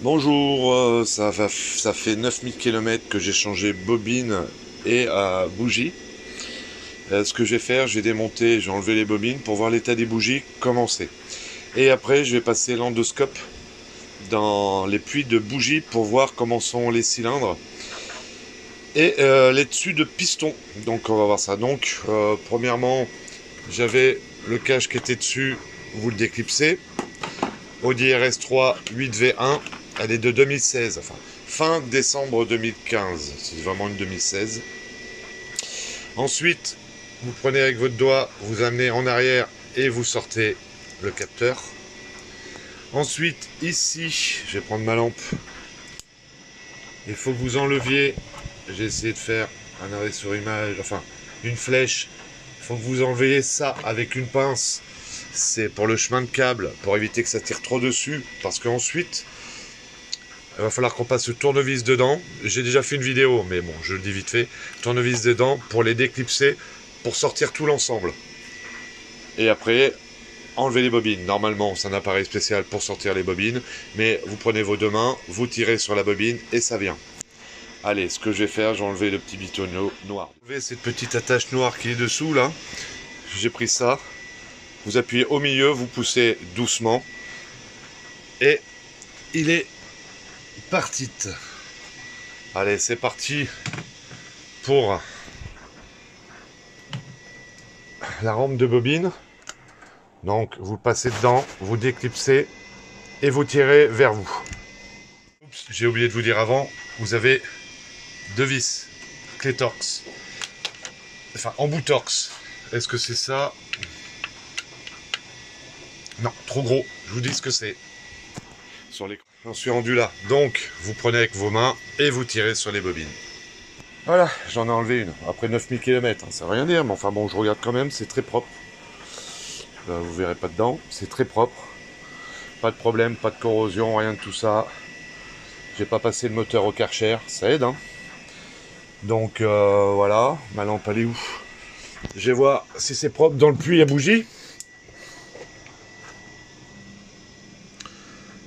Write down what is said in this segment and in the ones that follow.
Bonjour, ça fait 9000 km que j'ai changé bobine et bougie. Ce que je vais faire, je vais démonter, j'ai enlevé les bobines pour voir l'état des bougies, comment c'est. Et après, je vais passer l'endoscope dans les puits de bougies pour voir comment sont les cylindres et les dessus de piston. Donc on va voir ça. Donc premièrement, j'avais le cache qui était dessus, vous le déclipsez. Audi RS3 8V1, elle est de 2016, enfin fin décembre 2015, c'est vraiment une 2016. Ensuite, vous prenez avec votre doigt, vous amenez en arrière et vous sortez le capteur. Ensuite, ici, je vais prendre ma lampe, il faut que vous enleviez, j'ai essayé de faire un arrêt sur image, enfin une flèche, il faut que vous enleviez ça avec une pince. C'est pour le chemin de câble, pour éviter que ça tire trop dessus, parce qu'ensuite, il va falloir qu'on passe le tournevis dedans. J'ai déjà fait une vidéo, mais bon, je le dis vite fait. Tournevis dedans pour les déclipser, pour sortir tout l'ensemble. Et après, enlever les bobines. Normalement, c'est un appareil spécial pour sortir les bobines, mais vous prenez vos deux mains, vous tirez sur la bobine et ça vient. Allez, ce que je vais faire, j'ai enlevé le petit bitonneau noir. Enlever cette petite attache noire qui est dessous, là. J'ai pris ça. Vous appuyez au milieu, vous poussez doucement. Et il est parti. Allez, c'est parti pour la rampe de bobine. Donc vous passez dedans, vous déclipsez et vous tirez vers vous. Oups, j'ai oublié de vous dire avant, vous avez deux vis, clé Torx. Enfin, embout Torx. Est-ce que c'est ça? Non, trop gros. Je vous dis ce que c'est. Sur l'écran. J'en suis rendu là. Donc, vous prenez avec vos mains et vous tirez sur les bobines. Voilà, j'en ai enlevé une. Après 9000 km, ça veut rien dire, mais enfin bon, je regarde quand même, c'est très propre. Là, vous verrez pas dedans, c'est très propre. Pas de problème, pas de corrosion, rien de tout ça. J'ai pas passé le moteur au Karcher, ça aide, hein. Donc voilà, ma lampe elle est où? Je vais voir si c'est propre dans le puits à bougie.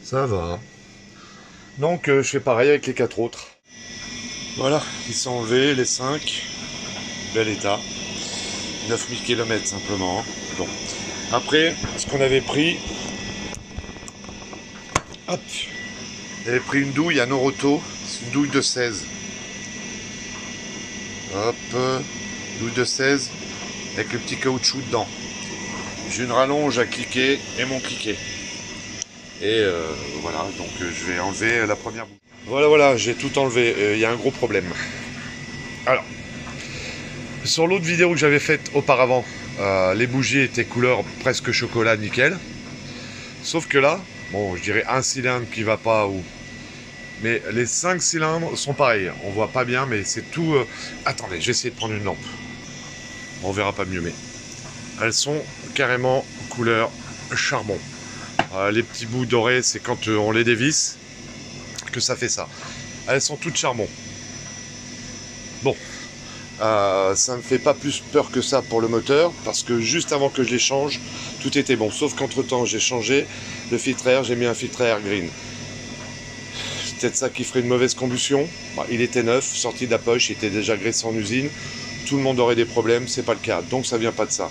Ça va. Donc je fais pareil avec les quatre autres. Voilà, ils sont enlevés, les 5. Bel état. 9000 km simplement, hein. Bon. Après, ce qu'on avait pris, hop, j'avais pris une douille à Noroto, c'est une douille de 16. Hop, douille de 16 avec le petit caoutchouc dedans. J'ai une rallonge à cliquer et mon cliquet. Et voilà, donc je vais enlever la première bougie. Voilà, j'ai tout enlevé. Il y a un gros problème. Alors, sur l'autre vidéo que j'avais faite auparavant, les bougies étaient couleur presque chocolat nickel. Sauf que là, bon, je dirais un cylindre qui va pas ou. Mais les 5 cylindres sont pareils. On voit pas bien, mais c'est tout. Attendez, je vais essayer de prendre une lampe. On verra pas mieux, mais elles sont carrément couleur charbon. Les petits bouts dorés, c'est quand on les dévisse que ça fait ça. Elles sont toutes charbon. Bon, ça ne fait pas plus peur que ça pour le moteur, parce que juste avant que je les change, tout était bon. Sauf qu'entre temps, j'ai changé le filtre air, j'ai mis un filtre air green. C'est peut-être ça qui ferait une mauvaise combustion. Bah, il était neuf, sorti de la poche, il était déjà graissé en usine. Tout le monde aurait des problèmes, c'est pas le cas. Donc ça vient pas de ça.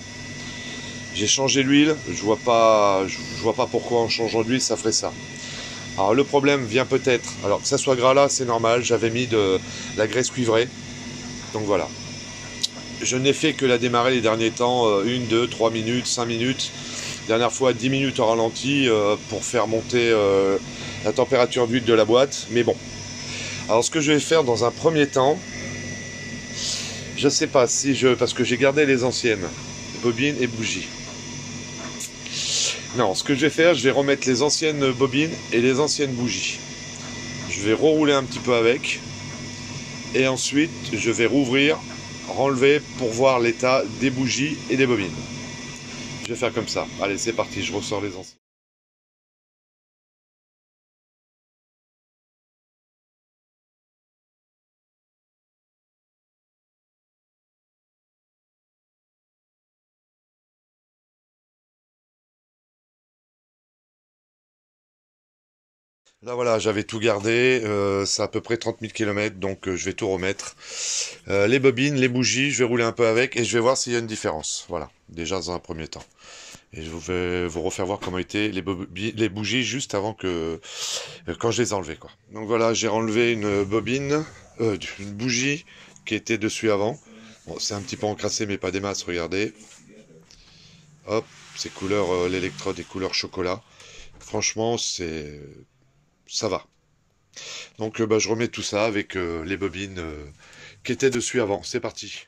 J'ai changé l'huile, je vois pas pourquoi en changeant d'huile ça ferait ça. Alors le problème vient peut-être, alors que ça soit gras là, c'est normal, j'avais mis de la graisse cuivrée. Donc voilà. Je n'ai fait que la démarrer les derniers temps, 1, 2, 3 minutes, 5 minutes. Dernière fois 10 minutes au ralenti pour faire monter la température d'huile de la boîte. Mais bon. Alors ce que je vais faire dans un premier temps, je sais pas si je. Parce que j'ai gardé les anciennes, bobines et bougies. Non, ce que je vais faire, je vais remettre les anciennes bobines et les anciennes bougies. Je vais rerouler un petit peu avec. Et ensuite, je vais rouvrir, renlever pour voir l'état des bougies et des bobines. Je vais faire comme ça. Allez, c'est parti, je ressors les anciennes. Là voilà, j'avais tout gardé, c'est à peu près 30 000 km, donc je vais tout remettre. Les bobines, les bougies, je vais rouler un peu avec et je vais voir s'il y a une différence. Voilà, déjà dans un premier temps. Et je vais vous refaire voir comment étaient les bougies juste avant que quand je les enlevais quoi. Donc voilà, j'ai enlevé une bobine, une bougie qui était dessus avant. Bon, c'est un petit peu encrassé mais pas des masses, regardez. Hop, c'est couleur l'électrode est couleur chocolat. Franchement, ça va. Donc bah, je remets tout ça avec les bobines qui étaient dessus avant. C'est parti.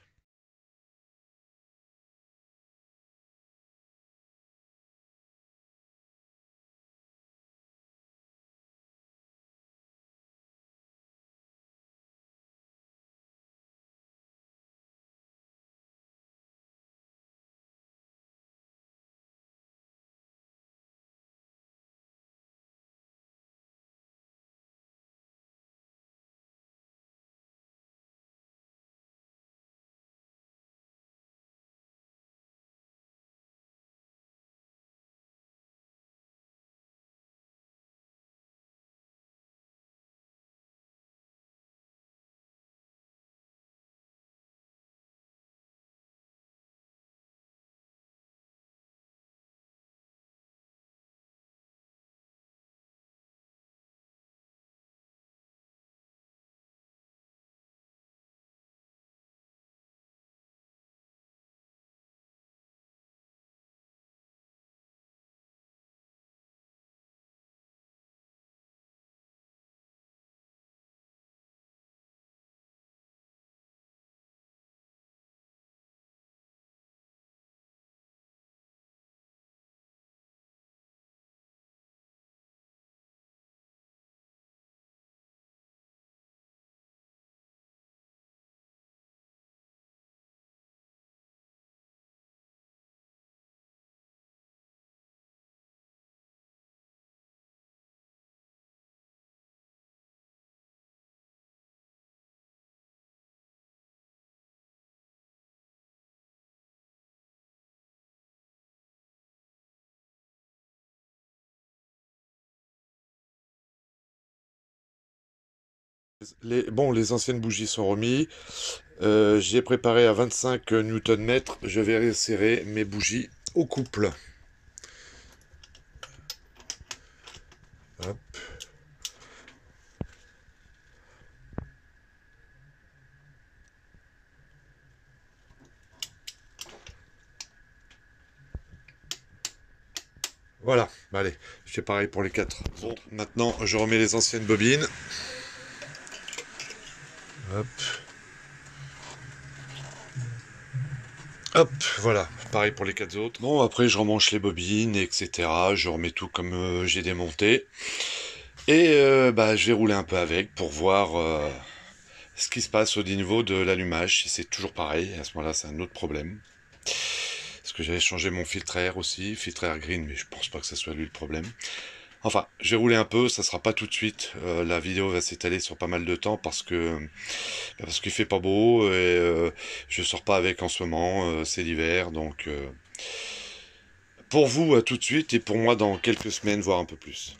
Bon, les anciennes bougies sont remises. J'ai préparé à 25 Nm. Je vais resserrer mes bougies au couple. Hop. Voilà, bah, allez, je fais pareil pour les quatre. Bon, maintenant je remets les anciennes bobines. Hop. Hop, voilà, pareil pour les quatre autres. Bon, après je remanche les bobines, etc. Je remets tout comme j'ai démonté. Et bah, je vais rouler un peu avec pour voir ce qui se passe au niveau de l'allumage. Si c'est toujours pareil, à ce moment-là c'est un autre problème. Parce que j'avais changé mon filtre air aussi, filtre air green, mais je pense pas que ce soit lui le problème. Enfin, je vais rouler un peu, ça sera pas tout de suite. La vidéo va s'étaler sur pas mal de temps parce qu'il fait pas beau et je sors pas avec en ce moment, c'est l'hiver, donc pour vous à tout de suite et pour moi dans quelques semaines, voire un peu plus.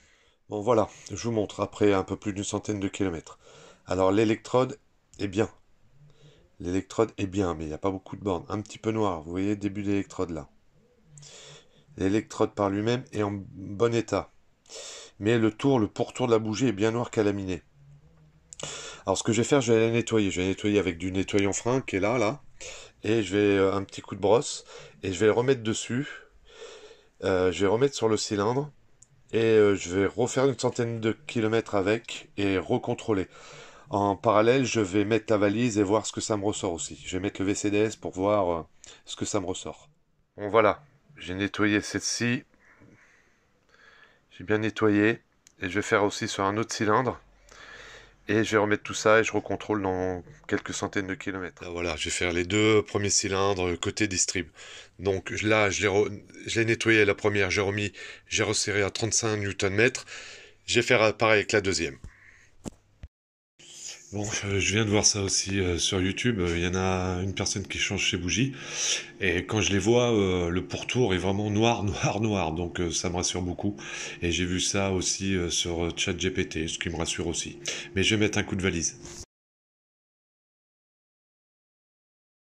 Bon voilà, je vous montre après un peu plus d'une centaine de kilomètres. Alors l'électrode est bien. L'électrode est bien, mais il n'y a pas beaucoup de bornes. Un petit peu noir, vous voyez le début de l'électrode là. L'électrode par lui-même est en bon état. Mais le pourtour de la bougie est bien noir calaminé. Alors ce que je vais faire, je vais la nettoyer. Je vais la nettoyer avec du nettoyant frein qui est là. Et je vais un petit coup de brosse. Et je vais le remettre dessus. Je vais remettre sur le cylindre. Et je vais refaire une centaine de kilomètres avec. Et recontrôler. En parallèle, je vais mettre la valise et voir ce que ça me ressort aussi. Je vais mettre le VCDS pour voir ce que ça me ressort. Bon voilà, j'ai nettoyé cette-ci. J'ai bien nettoyé. Et je vais faire aussi sur un autre cylindre. Et je vais remettre tout ça et je recontrôle dans quelques centaines de kilomètres. Là, voilà, je vais faire les deux premiers cylindres côté distrib. Donc là, je l'ai nettoyé la première, j'ai resserré à 35 Nm. Je vais faire pareil avec la deuxième. Bon, je viens de voir ça aussi sur YouTube. Il y en a une personne qui change ses bougies. Et quand je les vois, le pourtour est vraiment noir, noir, noir. Donc ça me rassure beaucoup. Et j'ai vu ça aussi sur ChatGPT, ce qui me rassure aussi. Mais je vais mettre un coup de valise.